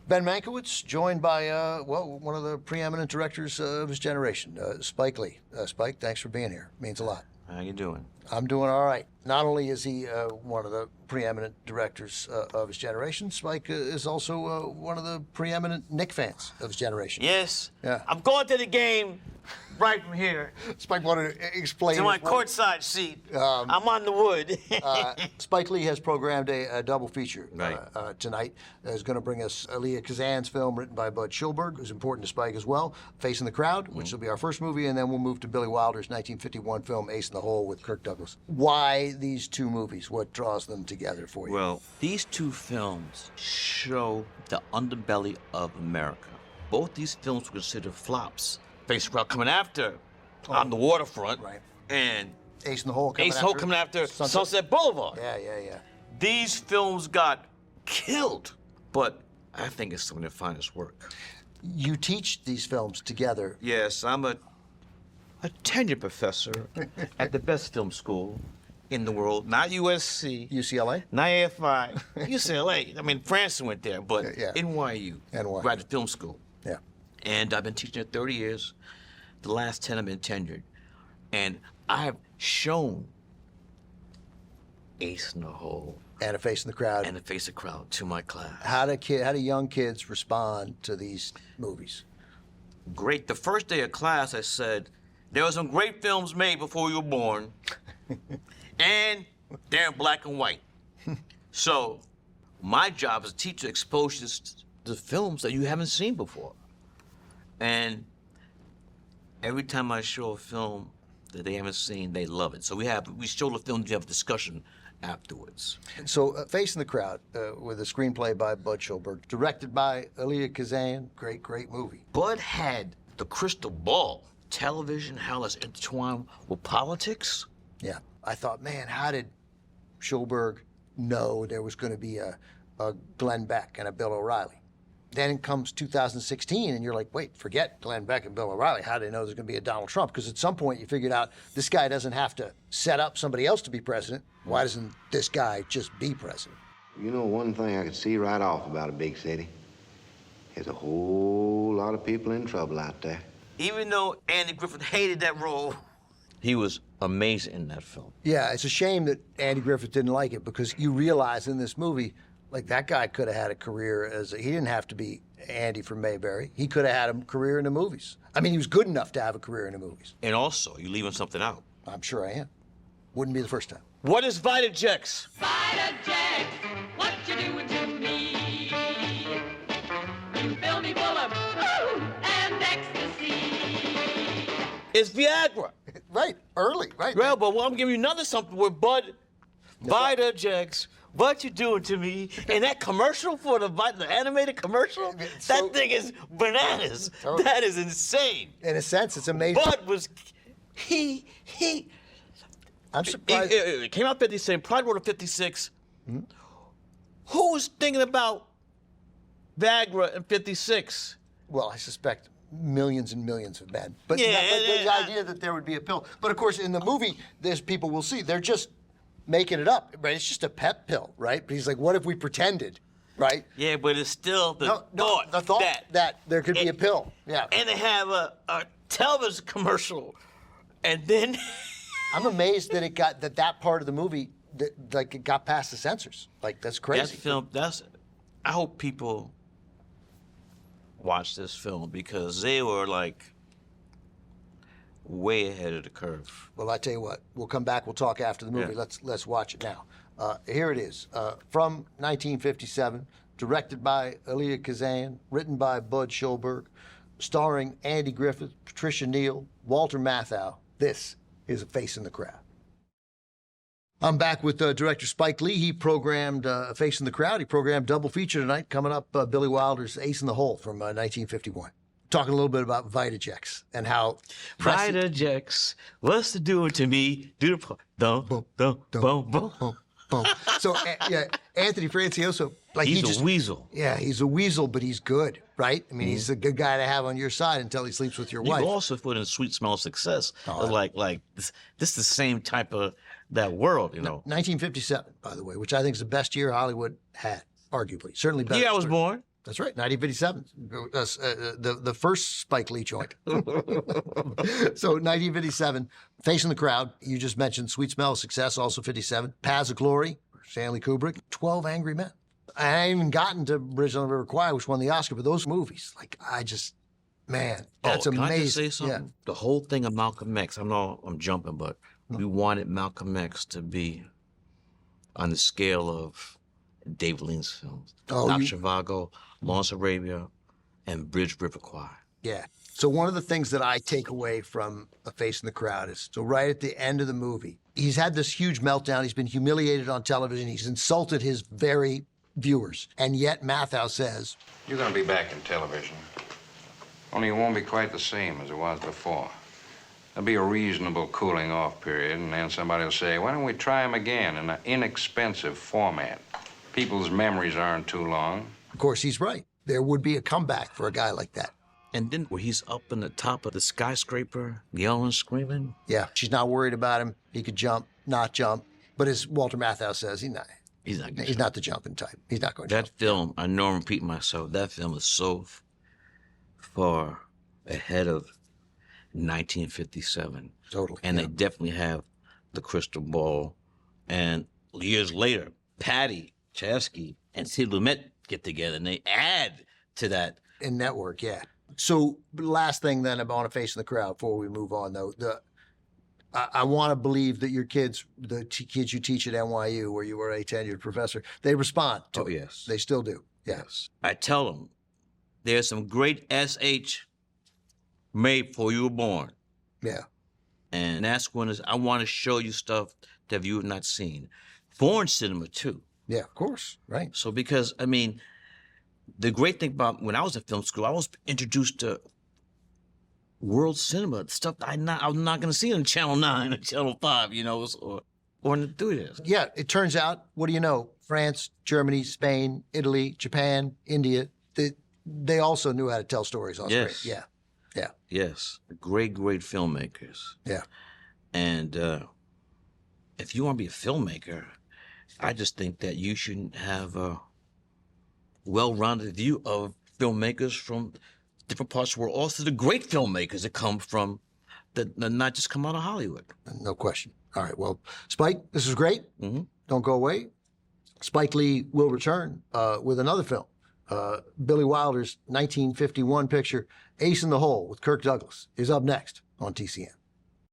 Ben Mankiewicz, joined by, well, one of the preeminent directors of his generation, Spike Lee. Spike, thanks for being here. Means a lot. How you doing? I'm doing all right. Not only is he one of the preeminent directors of his generation, Spike is also one of the preeminent Knick fans of his generation. Yes. Yeah. I'm going to the game right from here. Spike wanted to explain. To my courtside seat. I'm on the wood. Spike Lee has programmed a double feature Right. Tonight. Is going to bring us Elia Kazan's film written by Bud Schulberg, who's important to Spike as well, Facing the Crowd, which will be our first movie, and then we'll move to Billy Wilder's 1951 film Ace in the Hole with Kirk Douglas. Why these two movies? What draws them together for you? Well, these two films show the underbelly of America. Both these films were considered flops. Facing the Crowd coming after On the Waterfront. Right. And Ace in the Hole coming Ace in the Hole coming after Sunset Boulevard. Yeah. These films got killed, but I think it's some of their finest work. You teach these films together. Yes, I'm a tenured professor at the best film school in the world. Not USC. UCLA? Not AFI. UCLA. I mean, Francis went there, but Yeah. NYU. NYU. Graduate Film School. Yeah. And I've been teaching there 30 years. The last 10 I've been tenured. And I've shown Ace in the Hole And A Face in the Crowd. and the Face of the Crowd to my class. How do young kids respond to these movies? Great. The first day of class, I said, there were some great films made before you were born, and they're in black and white. So my job as a teacher exposes the films that you haven't seen before. And every time I show a film that they haven't seen, they love it. So we show the film, we have a discussion afterwards. So, Facing the Crowd, with a screenplay by Bud Schulberg, directed by Elia Kazan, great movie. Bud had the crystal ball. Television, how it's intertwined with politics. Yeah, I thought, man, how did Schulberg know there was going to be a Glenn Beck and a Bill O'Reilly? Then comes 2016, and you're like, wait, forget Glenn Beck and Bill O'Reilly. How do they know there's going to be a Donald Trump? Because at some point you figured out this guy doesn't have to set up somebody else to be president. Why doesn't this guy just be president? You know, one thing I could see right off about a big city. There's a whole lot of people in trouble out there. Even though Andy Griffith hated that role, he was amazing in that film. Yeah, it's a shame that Andy Griffith didn't like it, because you realize in this movie, like, that guy could have had a career he didn't have to be Andy from Mayberry. He could have had a career in the movies. I mean, he was good enough to have a career in the movies. And also, you're leaving something out. I'm sure I am. Wouldn't be the first time. What is Vitajex? Vitajex, what you doing to me? You fill me full of ooh and ecstasy. It's Viagra. Right, early, right. Well, but I'm giving you another something where Bud, Vitajex, what you doing to me? And that commercial for the animated commercial, that thing is bananas. Totally. That is insane. In a sense, it's amazing. Bud was, I'm surprised. It came out 56, probably wrote a 56. Mm-hmm. Who was thinking about Viagra in 56? Well, I suspect millions and millions of men. But, Yeah, but the idea that there would be a pill. But of course, in the movie, there's people will see, they're just making it up, right? It's just a pep pill, right? But he's like, what if we pretended, right? Yeah, but it's still the the thought that there could be a pill. Yeah. And they have a television commercial, and then I'm amazed that that part of the movie it got past the censors. Like, that's crazy. that film. I hope people watch this film because they were like way ahead of the curve. Well, I tell you what, we'll come back. We'll talk after the movie. Yeah. Let's watch it now. Here it is, from 1957, directed by Elia Kazan, written by Bud Schulberg, starring Andy Griffith, Patricia Neal, Walter Matthau. This is A Face in the Crowd. I'm back with director Spike Lee. He programmed A Face in the Crowd. He programmed double feature tonight. Coming up, Billy Wilder's Ace in the Hole from 1951. Talking a little bit about Vitajex and how Vitajex, what's the doing to me? Do the boom, boom, boom. Boom. So, yeah, Anthony Francioso, like he's a weasel. Yeah, he's a weasel, but he's good, right? I mean, he's a good guy to have on your side until he sleeps with your wife. You also put in Sweet Smell of Success. Like this is the same type of that world, you know. 1957, by the way, which I think is the best year Hollywood had, arguably. Certainly better. Yeah, I was born. That's right, 1957. The first Spike Lee joint. So 1957, Facing the Crowd. You just mentioned Sweet Smell of Success, also 57. Paths of Glory, Stanley Kubrick. 12 Angry Men. I haven't even gotten to Bridge on the River Kwai, which won the Oscar, but those movies, like, man, that's Can amazing. I just say something? Yeah. The whole thing of Malcolm X, I know I'm jumping, but we wanted Malcolm X to be on the scale of David Lean's films. Oh, Doc you- Zhivago, Lawrence Arabia, and Bridge River Kwai. Yeah. So one of the things that I take away from A Face in the Crowd is, so right at the end of the movie, he's had this huge meltdown. He's been humiliated on television. He's insulted his very viewers. And yet Matthau says, You're going to be back in television. Only it won't be quite the same as it was before. There'll be a reasonable cooling off period, and then somebody will say, why don't we try him again in an inexpensive format? People's memories aren't too long. of course, he's right. There would be a comeback for a guy like that. And then where he's up in the top of the skyscraper, yelling, screaming. Yeah. She's not worried about him. He could jump, not jump. But as Walter Matthau says, He's not gonna he's not the jumping type. He's not going to That jump. film, I know I'm repeating myself, that film is so far ahead of 1957. Totally. And yeah. they definitely have the crystal ball. And years later, Patty Chayefsky and Sid Lumet get together and they add to that. In network, yeah. So last thing then about A Face in the Crowd before we move on, though, I want to believe that your kids, the kids you teach at NYU, where you were a tenured professor, they respond to it. Yes. They still do. Yes. I tell them there's some great SH made before you were born. Yeah. And that's when I want to show you stuff that you have not seen. Foreign cinema, too. Yeah, of course. Right. So because, I mean, the great thing about when I was in film school, I was introduced to world cinema, stuff that I'm not going to see on Channel 9 or Channel 5, you know, or in the theaters. Yeah, it turns out, what do you know? France, Germany, Spain, Italy, Japan, India, they also knew how to tell stories on Yes. screen. Yeah. Yeah. Yes, great filmmakers. Yeah. And if you want to be a filmmaker, I just think that you should have a well-rounded view of filmmakers from different parts of the world. Also, the great filmmakers that come from, that not just come out of Hollywood. No question. All right. Well, Spike, this is great. Mm-hmm. Don't go away. Spike Lee will return with another film. Billy Wilder's 1951 picture, Ace in the Hole with Kirk Douglas, is up next on TCM.